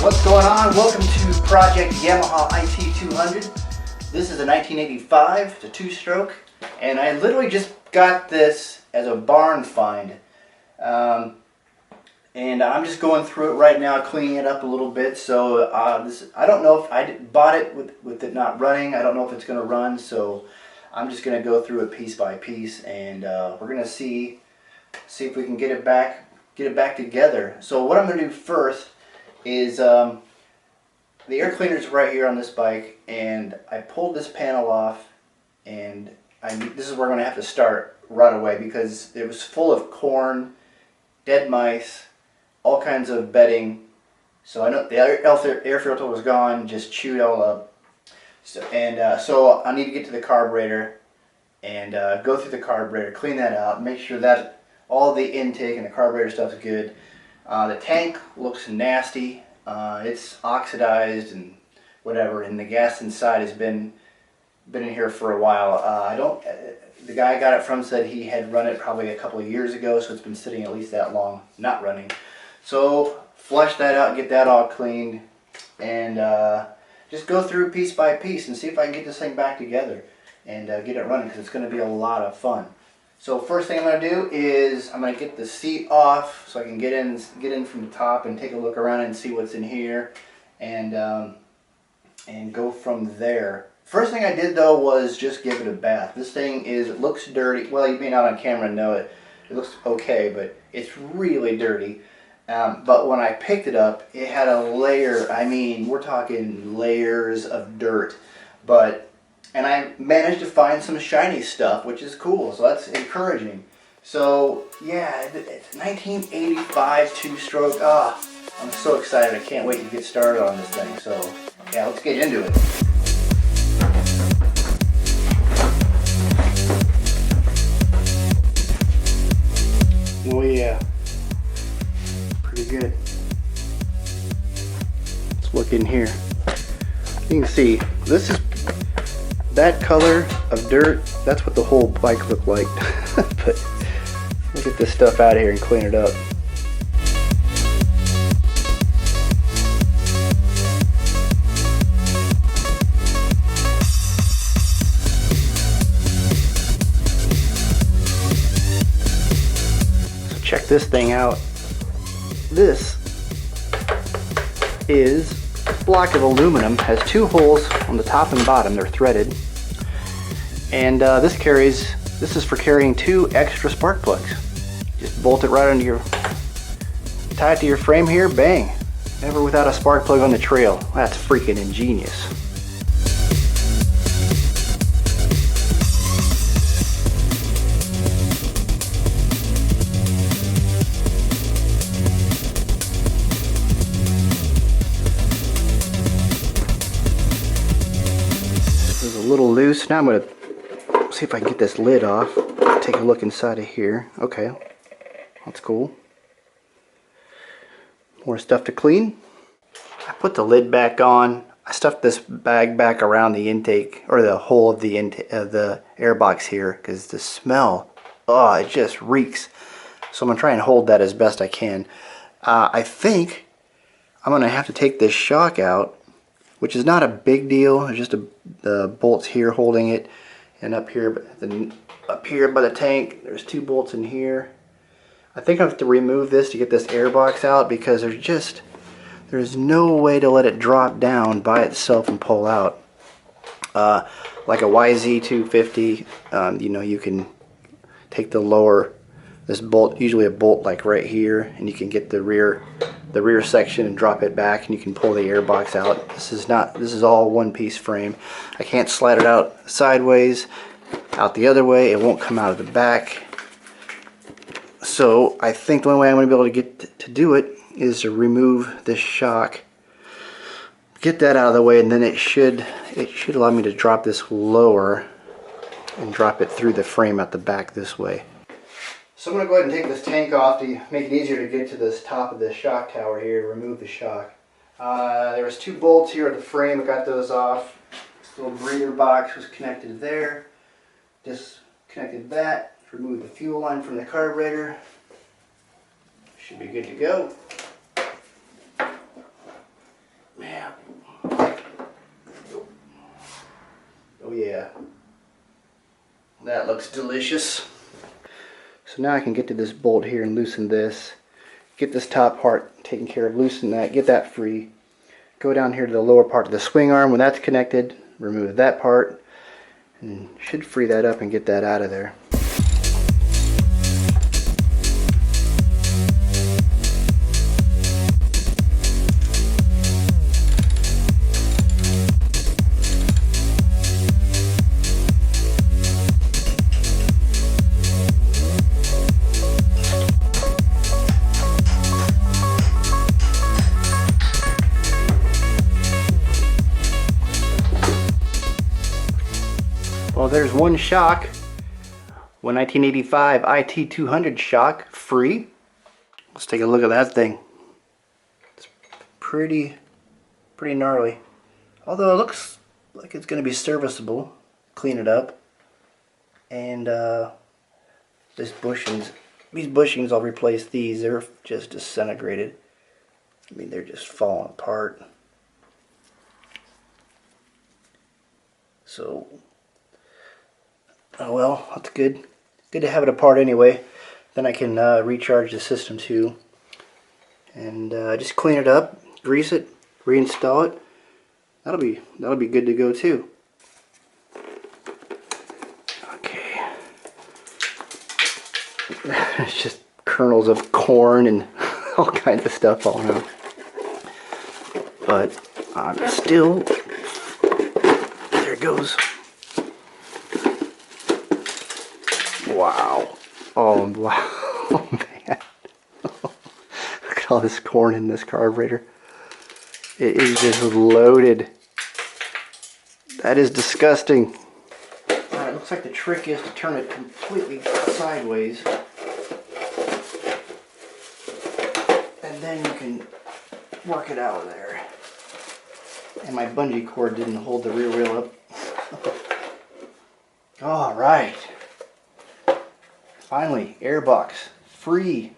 What's going on? Welcome to Project Yamaha IT200. This is a 1985, it's a two-stroke, and I literally just got this as a barn find. And I'm just going through it right now, cleaning it up a little bit. So I don't know if I bought it with it not running. I don't know if it's going to run, so I'm just going to go through it piece by piece, and we're going to see if we can get it back together. So what I'm going to do first is the air cleaner's right here on this bike, and I pulled this panel off, and this is where I'm going to have to start right away because it was full of corn, dead mice, all kinds of bedding. So I know the air filter was gone, just chewed all up. So I need to get to the carburetor and go through the carburetor, clean that out, make sure that all the intake and the carburetor stuff is good. The tank looks nasty. It's oxidized and whatever, and the gas inside has been in here for a while. The guy I got it from said he had run it probably a couple of years ago, so it's been sitting at least that long not running. So flush that out, get that all cleaned, and just go through piece by piece and see if I can get this thing back together and get it running, because it's going to be a lot of fun. So first thing I'm going to do is I'm going to get the seat off so I can get in from the top and take a look around and see what's in here, and go from there. First thing I did though was just give it a bath. This thing it looks dirty. Well, you may not on camera know it. It looks okay, but it's really dirty. But when I picked it up, it had a layer. I mean, we're talking layers of dirt. And I managed to find some shiny stuff, which is cool, so that's encouraging. So yeah, it's 1985 two-stroke. I'm so excited. I can't wait to get started on this thing. So yeah, let's get into it. Oh yeah, pretty good. Let's look in here. You can see, this is that color of dirt. That's what the whole bike looked like. But we'll get this stuff out of here and clean it up. So check this thing out. This is a block of aluminum, has two holes on the top and bottom. They're threaded, and this is for carrying two extra spark plugs. Just bolt it right under tie it to your frame here, bang. Never without a spark plug on the trail. That's freaking ingenious. A little loose. Now I'm going to see if I can get this lid off. Take a look inside of here. Okay, that's cool. More stuff to clean. I put the lid back on. I stuffed this bag back around the intake, or the hole of the air box here, because the smell, it just reeks. So I'm going to try and hold that as best I can. I think I'm going to have to take this shock out, which is not a big deal. It's just the bolts here holding it, and up here by the tank, there's two bolts in here. I think I have to remove this to get this air box out, because there's no way to let it drop down by itself and pull out. Like a YZ250, you can take this bolt, usually a bolt like right here, and you can get the rear section and drop it back, and you can pull the air box out. This is all one piece frame. I can't slide it out sideways, out the other way. It won't come out of the back. So I think the only way I'm going to be able to get to do it is to remove this shock, get that out of the way, and then it should allow me to drop this lower and drop it through the frame at the back this way. So I'm going to go ahead and take this tank off to make it easier to get to this top of the shock tower here, to remove the shock. There was two bolts here at the frame. I got those off. This little breather box was connected there. Disconnected that. Remove the fuel line from the carburetor. Should be good to go. yeah. That looks delicious. So now I can get to this bolt here and loosen this. Get this top part taken care of, loosen that, get that free. Go down here to the lower part of the swing arm. When that's connected, remove that part, and should free that up and get that out of there. Well, there's one shock, one 1985 IT200 shock, free. Let's take a look at that thing. It's pretty gnarly. Although it looks like it's going to be serviceable. Clean it up. And these bushings, I'll replace these. They're just disintegrated. I mean, they're just falling apart. So, oh well, that's good. Good to have it apart anyway. Then I can recharge the system too. And just clean it up, grease it, reinstall it. That'll be good to go too. Okay. It's just kernels of corn and all kinds of stuff falling out. But I'm still, there it goes. Wow. Oh, wow. Oh, man. Look at all this corn in this carburetor. It is just loaded. That is disgusting. Alright, it looks like the trick is to turn it completely sideways. And then you can work it out of there. And my bungee cord didn't hold the rear wheel up. Alright. Finally, airbox free.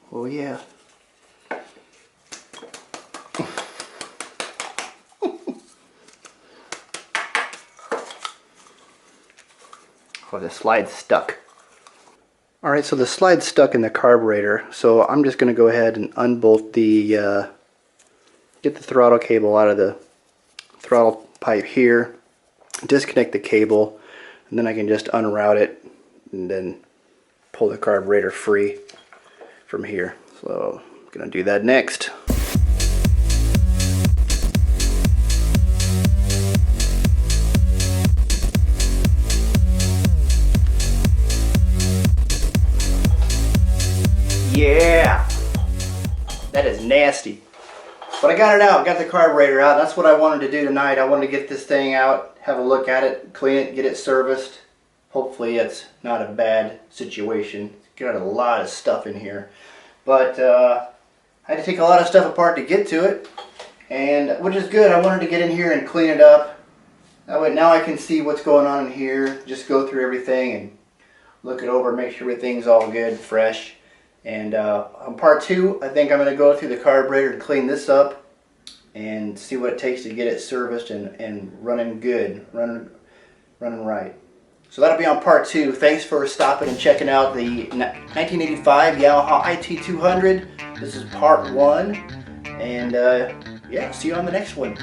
Oh yeah. Oh, the slide's stuck. Alright, so the slide's stuck in the carburetor, so I'm just going to go ahead and unbolt the, get the throttle cable out of the throttle pipe here, disconnect the cable, and then I can just unroute it and then pull the carburetor free from here. So I'm going to do that next. Yeah, that is nasty. But I got it out, got the carburetor out. That's what I wanted to do tonight. I wanted to get this thing out, have a look at it, clean it, get it serviced. Hopefully it's not a bad situation. Got a lot of stuff in here. But I had to take a lot of stuff apart to get to it, and which is good. I wanted to get in here and clean it up. That way now I can see what's going on in here, just go through everything and look it over, make sure everything's all good, fresh. And on part 2, I think I'm going to go through the carburetor and clean this up and see what it takes to get it serviced and running good, running right. So that'll be on part 2. Thanks for stopping and checking out the 1985 Yamaha IT200. This is part 1. And yeah, see you on the next one.